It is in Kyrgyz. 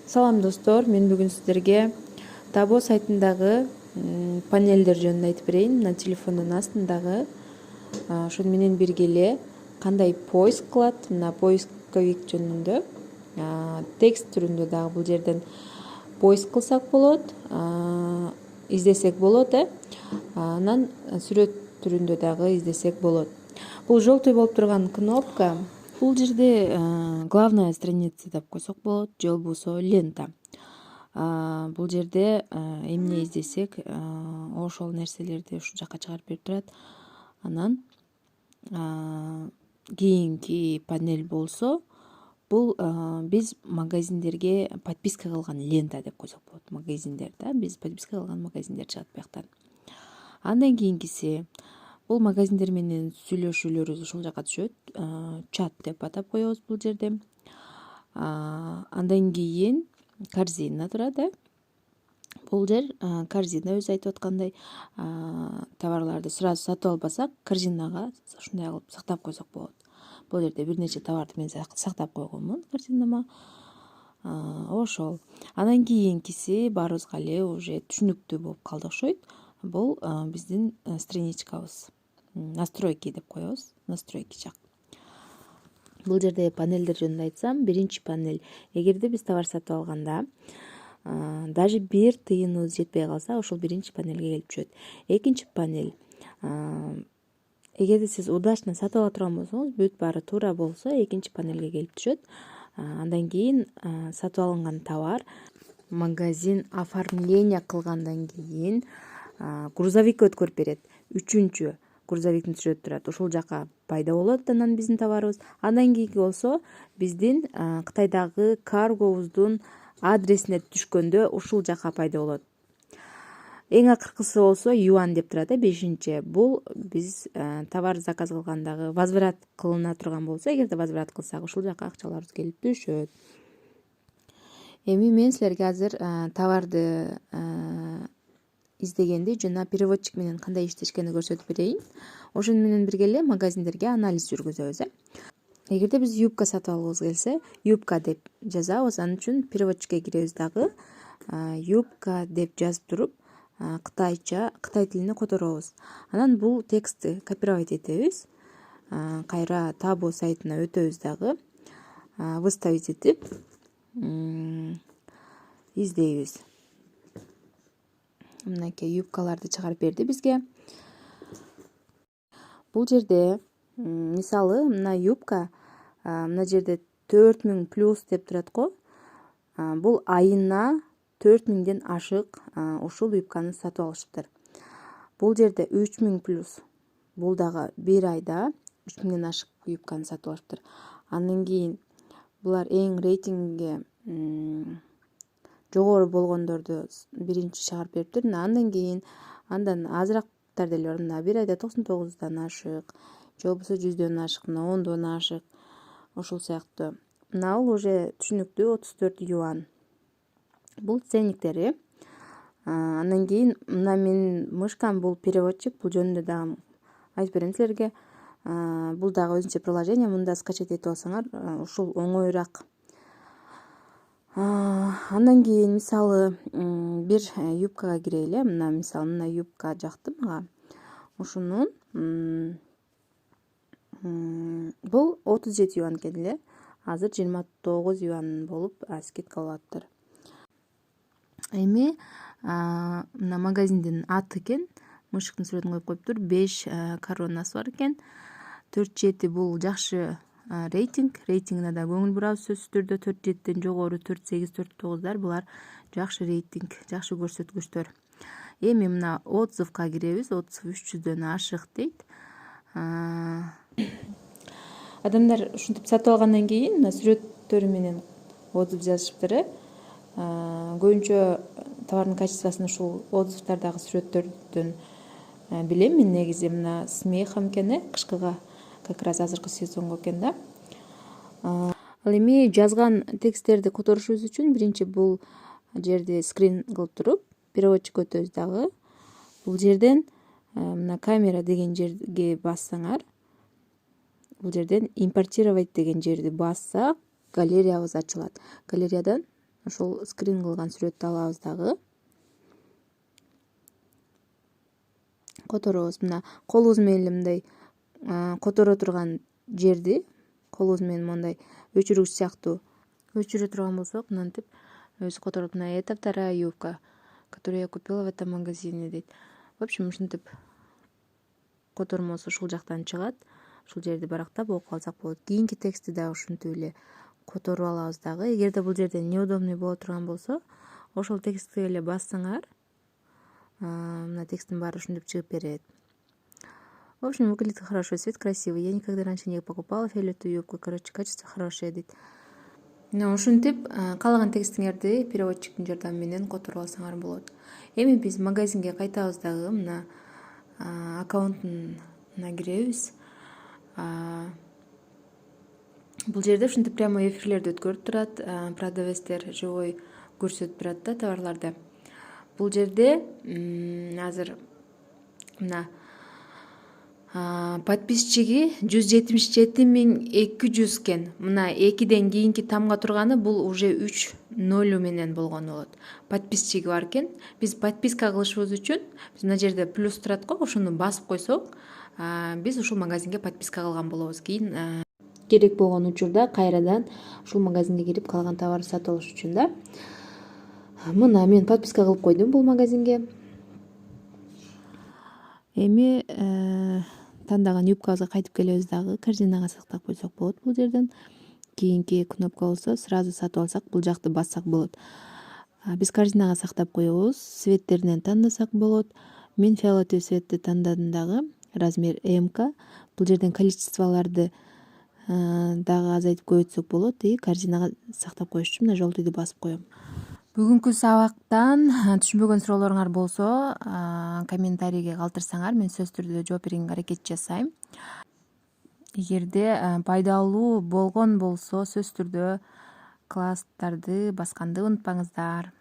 Салам достор, мен бүгүн сиздерге Табо сайтындагы панелдер жөнүндө айтып берейин. Мына телефондун астындагы ошон менен бирге эле кандай поиск кылат, мына поисковик жөнүндө текст түрүндө дагы бул жерден поиск кылсак болот, издесек болот, анан сүрөт түрүндө дагы издесек болот. Бул желтый болуп турган кнопка. Бул жерде главная страница деп койсок болот, же болбосо лента. Бул жерде эмне издесек ошол нерселерди ушул жака чыгарып берип турат. Анан кийинки панель болсо бул биз магазиндерге подписка кылган лента деп койсок болот. Магазиндер биз подписка кылган магазиндер чыгат буяктан. Андан кийинкиси бул магазиндер менен сүйлөшүүлөрүбүз ушул жака түшөт. Чат деп атап коебуз бул жерде. Андан кийин корзина турат. Бул жер корзина өзү айтып аткандай товарларды сразу сатып албасак, корзинага ушундай кылып сактап койсок болот. Бул жерде бир нече товарды мен сактап койгонмун корзинама. Ошол. Андан кийинкиси баарыбызга эле уже түшүнүктүү болуп калды окшойт. Бул биздин страничкабыз. Настройки деп коебуз. Настройки жак. Бул жерде панелдер жөнүндө айтсам, биринчи панель. Эгерде биз товар сатып алганда, даже бир тыйыныбыз жетпей калса, ошол биринчи панелге келип түшөт. Экинчи панель. Эгерде сиз удачно сатып ала турган болсоңуз, бүт баары туура болсо, экинчи панелге келип түшөт. Андан кийин сатып алынган товар магазин оформление кылгандан кийин грузовикке өткөрүп берет. Үчүнчү грузовиктин сүрөтү турат. Ошол жака пайда болот анан биздин товарыбыз. Андан кийинки болсо биздин Кытайдагы каргобуздун адресине түшкөндө ушул жака пайда болот. Эң акыркысы болсо юан деп турат, 5-нчи. Бул биз товар заказ кылгандагы возврат кылына турган болсо, эгерде возврат кылсак, ушул жака акчаларыбыз келип түшөт. Эми мен силерге азыр товарды издегенди жана переводчик менен кандай иштешкени көрсөтүп берейин. Ошону менен бирге эле магазиндерге анализ жүргүзөбүз. Эгерде биз юбка сатып алгыбыз келсе, юбка деп жазабыз. Анын үчүн переводчикке киребиз дагы. Юбка деп жазып туруп, кытай тилине которобуз. Анан бул текстти копировать этебиз. Кайра Табо сайтына өтөбүз дагы. Выставить этип издейбиз. Мынакей юбкаларды чыгарып берди бизге. Бул жерде мисалы мына юбка мына жерде 4000 плюс деп турат го. Бул айына 4000ден ашык ушул юбканы сатып алышыптыр. Бул жерде 3000 плюс. Бул дагы бир айда 3000ден ашык юбканы сатып алышыптыр. Андан кийин булар эң рейтингге жогору болгондорду биринчи чыгарып бериптир. Андан кийин андан азырактар деле бар. Мына бир айда 99дан ашык, же болбосо 100дөн ашык, 10дон ашык. Ошол сыяктуу. Мына бул уже түшүнүктүү 34 юан. Бул ценниктери. Андан кийин мына менин мышкам бул переводчик, бул жөнүндө дагы айтып берем силерге. Бул дагы өзүнчө приложение, мында скачать этип алсаңар, ушул оңоюраак. Андан кийин мисалы бир юбкага кирели. Мына мисалы мына юбка жакты мага. Ушунун бул 37 юан экен эле. Азыр 29 юан болуп скидка болуптур. Эми мына магазиндин аты экен. Мышыктын сүрөтүн коюп коюптур. 5 коронасы бар экен. 4-7 бул жакшы рейтинг. Рейтингине да көңүл бурабыз сөзсүз түрдө. 4-7ден жогору 4-8, 4-9дар булар жакшы рейтинг, жакшы көрсөткүчтөр. Эми мына отзывга киребиз. Отзыв 300дөн ашык дейт. Адамдар ушинтип сатып алгандан кийин мына сүрөттөрү менен отзыв жазышыптыр. Көбүнчө товардын качествосын ушул отзывдардагы сүрөттөрдөн билем. Мен негизи мына смехом экен, кышкыга как раз азыркы сезонго экен да. Ал эми жазган тексттерди которушубуз үчүн биринчи бул жерди скрин кылып туруп, переводчик өтөбүз дагы. Бул жерден мына камера деген жерге бассаңар, бул жерден импортировать деген жерди бассак, галереябыз ачылат. Галереядан ошол скрин кылган сүрөттү алабыз дагы. Которобуз. Мына колубуз менен мындай которо турган жерди колубуз менен мондай өчүргүч сыяктуу өчүрө турган болсок, мынтип өзү которот. Мына это вторая юбка, которую я купила в этом магазине дейт. В общем, ушинтип котормосу ушул жактан чыгат. Ушул жерди барактап окуп алсак болот. Кийинки текстти дагы ушинтип эле которуп алабыз дагы. Эгерде бул жерде неудобный боло турган болсо, ошол текстти эле бассаңар, мына тексттин баары ушинтип чыгып берет. В общем, выглядит хорошо, цвет красивый. Я никогда раньше не покупала фиолетовую юбку. Короче, качество хорошее дейт. Ушинтип каалаган текстиңерди переводчиктин жардамы менен которуп алсаңар болот. Эми биз магазинге кайтабыз дагы. Мына аккаунтуна киребиз. Бул жерде ушинтип прямой эфирлерди өткөрүп турат. Продавецтер живой көрсөтүп турат да товарларды. Бул жерде азыр мына подписчиги 177.200 экен. Мына 2ден кийинки тамга турганы бул уже 3-0 менен болгон болот. Подписчиги бар экен. Биз подписка кылышыбыз үчүн биз мына жерде плюс турат го, ошону басып койсок, биз ушул магазинге подписка кылган болобуз. Кийин керек болгон учурда кайрадан ушул магазинге кирип калган товарды сатып алыш үчүн да. Мына мен подписка кылып койдум бул магазинге. Эми тандаган юбкабызга кайтып келебиз дагы. Корзинага сактап койсок болот бул жерден. Кийинки кнопка болсо сразу сатып алсак, бул жакты бассак болот. Биз корзинага сактап коебуз. Цветтеринен тандасак болот. Мен фиолетовый цветти тандадым дагы. Размер МК. Бул жерден количестволорду дагы азайтып көбөйтсөк болот. И корзинага сактап коюш үчүн мына желтыйды басып коем. Бүгүнкү сабактан түшүнбөгөн суроолоруңар болсо, комментарийге калтырсаңар, мен сөзсүз түрдө жооп берүүгө аракет жасайм. Эгерде пайдалуу болгон болсо, сөзсүз түрдө класстарды басканды унутпаңыздар.